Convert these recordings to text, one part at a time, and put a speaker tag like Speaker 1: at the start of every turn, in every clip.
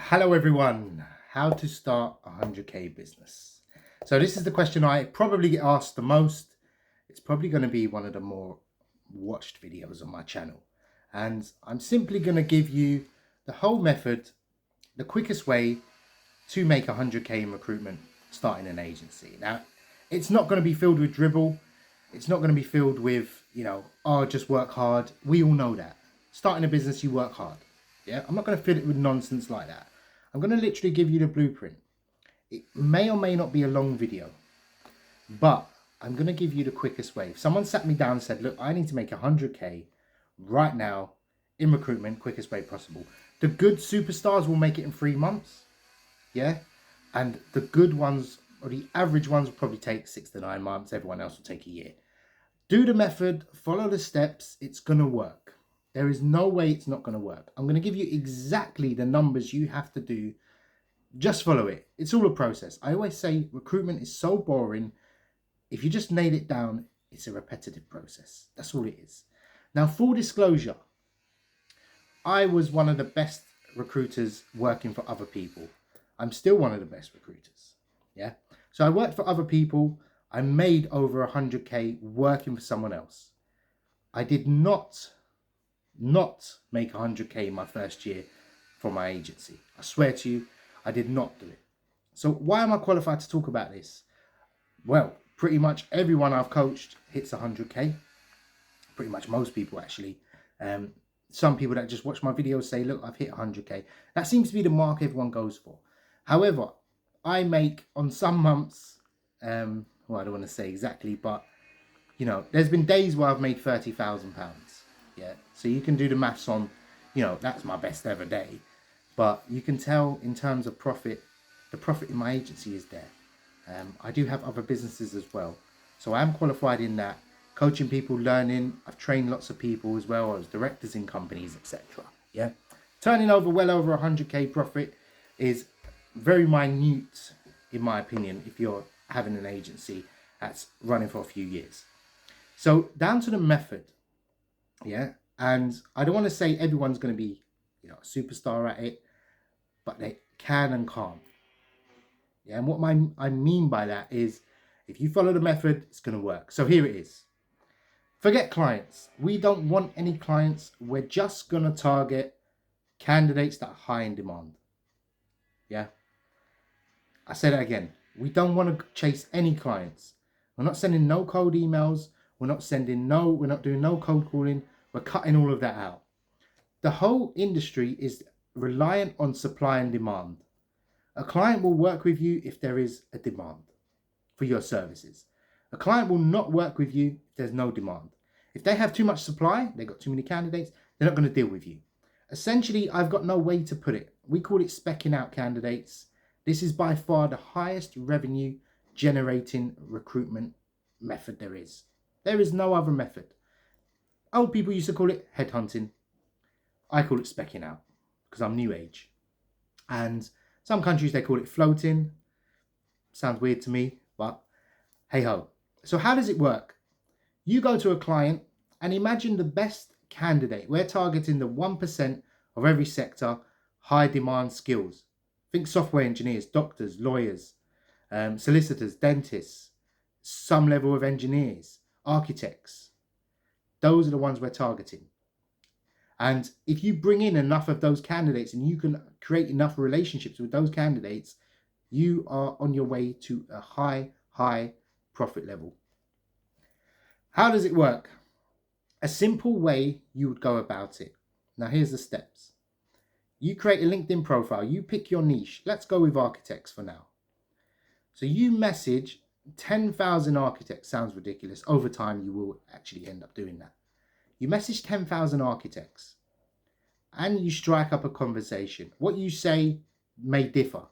Speaker 1: Hello everyone, how to start a 100k business. So this is the question I probably get asked the most. It's probably going to be one of the more watched videos on my channel. And I'm simply going to give you the whole method, the quickest way to make 100k in recruitment starting an agency. Now, it's not going to be filled with dribble. It's not going to be filled with, oh, just work hard. We all know that. Starting a business, you work hard. Yeah, I'm not going to fill it with nonsense like that. I'm going to literally give you the blueprint. It may or may not be a long video, but I'm going to give you the quickest way. If someone sat me down and said, look, I need to make 100k right now in recruitment, quickest way possible. The good superstars will make it in 3 months. Yeah. And the good ones, or the average ones, will probably take 6 to 9 months. Everyone else will take a year. Do the method, follow the steps. It's going to work. There is no way it's not going to work. I'm going to give you exactly the numbers you have to do. Just follow it. It's all a process. I always say recruitment is so boring. If you just nail it down, it's a repetitive process. That's all it is. Now, full disclosure, I was one of the best recruiters working for other people. I'm still one of the best recruiters. Yeah. So I worked for other people. I made over 100k working for someone else. I did not make 100k in my first year for my agency. I swear to you, I did not do it. So why am I qualified to talk about this? Well, pretty much everyone I've coached hits 100k. Pretty much most people actually. Some people that just watch my videos say, look, I've hit 100k. That seems to be the mark everyone goes for. However, I make on some months, well, I don't want to say exactly, but there's been days where I've made £30,000. Yeah, so you can do the maths on, that's my best ever day. But you can tell in terms of profit, the profit in my agency is there. I do have other businesses as well. So I am qualified in that, coaching people, learning. I've trained lots of people as well as directors in companies, etc. Yeah, turning over well over 100k profit is very minute, in my opinion, if you're having an agency that's running for a few years. So down to the method. Yeah, and I don't want to say everyone's going to be, a superstar at it, but they can and can't. Yeah, and what I mean by that is, if you follow the method, it's going to work. So here it is. Forget clients. We don't want any clients. We're just going to target candidates that are high in demand. Yeah, I say that again. We don't want to chase any clients. We're not sending no cold emails. We're not doing no cold calling. We're cutting all of that out. The whole industry is reliant on supply and demand. A client will work with you if there is a demand for your services. A client will not work with you if there's no demand. If they have too much supply, they've got too many candidates, they're not going to deal with you. Essentially, I've got no way to put it. We call it speccing out candidates. This is by far the highest revenue generating recruitment method there is. There is no other method. Old people used to call it headhunting. I call it speccing out because I'm new age. And some countries, they call it floating. Sounds weird to me, but hey ho. So how does it work? You go to a client and imagine the best candidate. We're targeting the 1% of every sector, high demand skills. Think software engineers, doctors, lawyers, solicitors, dentists, some level of engineers, architects. Those are the ones we're targeting. And if you bring in enough of those candidates and you can create enough relationships with those candidates, you are on your way to a high profit level. How does it work? A simple way you would go about it. Now here's the steps. You create a LinkedIn profile. You pick your niche. Let's go with architects for now. So you message 10,000 architects. Sounds ridiculous. Over time, you will actually end up doing that. You message 10,000 architects and you strike up a conversation. What you say may differ.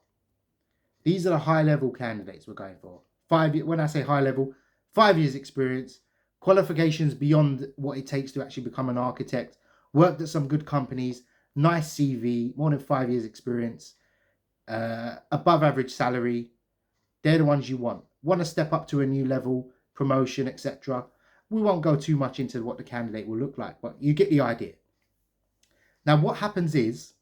Speaker 1: These are the high level candidates we're going for. When I say high level, 5 years experience, qualifications beyond what it takes to actually become an architect, worked at some good companies, nice CV, more than 5 years experience, above average salary. They're the ones you want to step up to a new level, promotion, etc. We won't go too much into what the candidate will look like, but you get the idea. Now, what happens is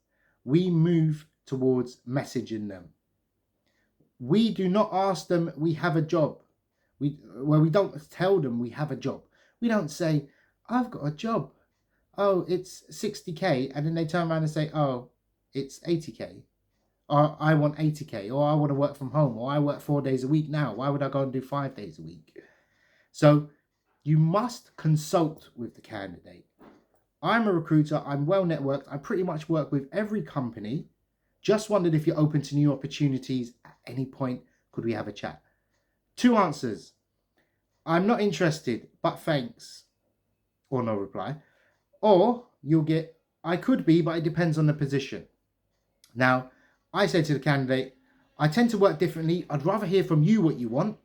Speaker 1: we move towards messaging them. We do not ask them, we have a job. We don't tell them we have a job. We don't say, I've got a job. Oh, it's 60K. And then they turn around and say, oh, it's 80K. Or I want 80K. Or I want to work from home. Or I work 4 days a week now. Why would I go and do 5 days a week? So you must consult with the candidate. I'm a recruiter. I'm well networked. I pretty much work with every company. Just wondered if you're open to new opportunities at any point. Could we have a chat? 2 answers. I'm not interested, but thanks. Or no reply. Or you'll get, I could be, but it depends on the position. Now, I say to the candidate, I tend to work differently. I'd rather hear from you what you want.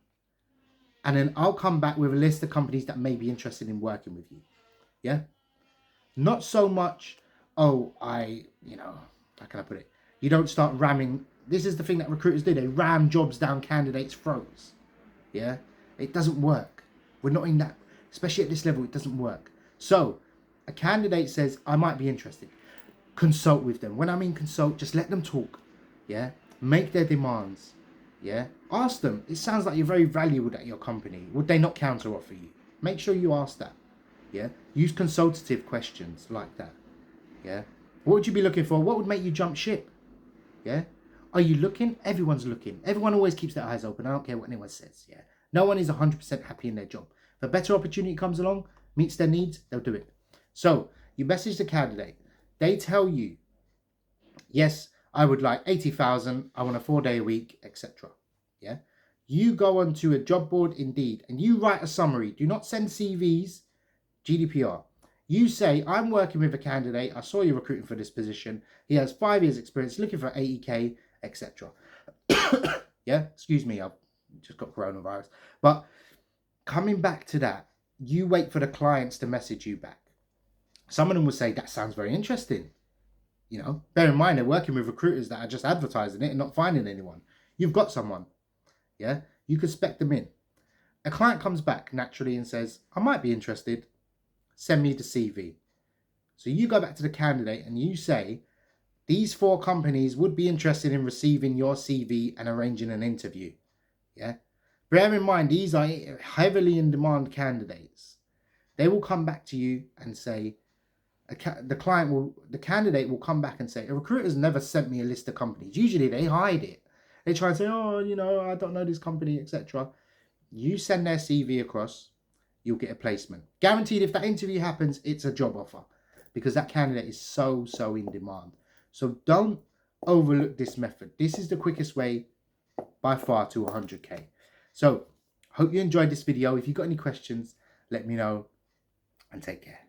Speaker 1: And then I'll come back with a list of companies that may be interested in working with you. Yeah? Not so much, oh, how can I put it? You don't start ramming. This is the thing that recruiters do. They ram jobs down candidates' throats. Yeah? It doesn't work. We're not in that, especially at this level, it doesn't work. So, a candidate says, I might be interested. Consult with them. When I mean consult, just let them talk. Yeah? Make their demands. Yeah? Ask them. It sounds like you're very valuable at your company. Would they not counter offer you? Make sure you ask that. Yeah? Use consultative questions like that. Yeah? What would you be looking for? What would make you jump ship? Yeah? Are you looking? Everyone's looking. Everyone always keeps their eyes open. I don't care what anyone says. Yeah? No one is 100% happy in their job. If a better opportunity comes along, meets their needs, they'll do it. So, you message the candidate. They tell you, yes, I would like 80,000. I want a 4-day a week, etc. Yeah? You go onto a job board, Indeed, and you write a summary. Do not send CVs, GDPR. You say, I'm working with a candidate. I saw you recruiting for this position. He has 5 years experience, looking for 80K, etc. Yeah, excuse me, I've just got coronavirus. But coming back to that, you wait for the clients to message you back. Some of them will say, that sounds very interesting. You know, bear in mind, they're working with recruiters that are just advertising it and not finding anyone. You've got someone. Yeah, you could spec them in. A client comes back naturally and says, I might be interested. Send me the CV. So you go back to the candidate and you say, these 4 companies would be interested in receiving your CV and arranging an interview. Yeah. Bear in mind, these are heavily in demand candidates. They will come back to you and say, the candidate will come back and say, a recruiter's never sent me a list of companies. Usually they hide it. They try and say, oh, I don't know this company, etc. You send their CV across, you'll get a placement. Guaranteed, if that interview happens, it's a job offer because that candidate is so in demand. So don't overlook this method. This is the quickest way by far to 100K. So hope you enjoyed this video. If you've got any questions, let me know and take care.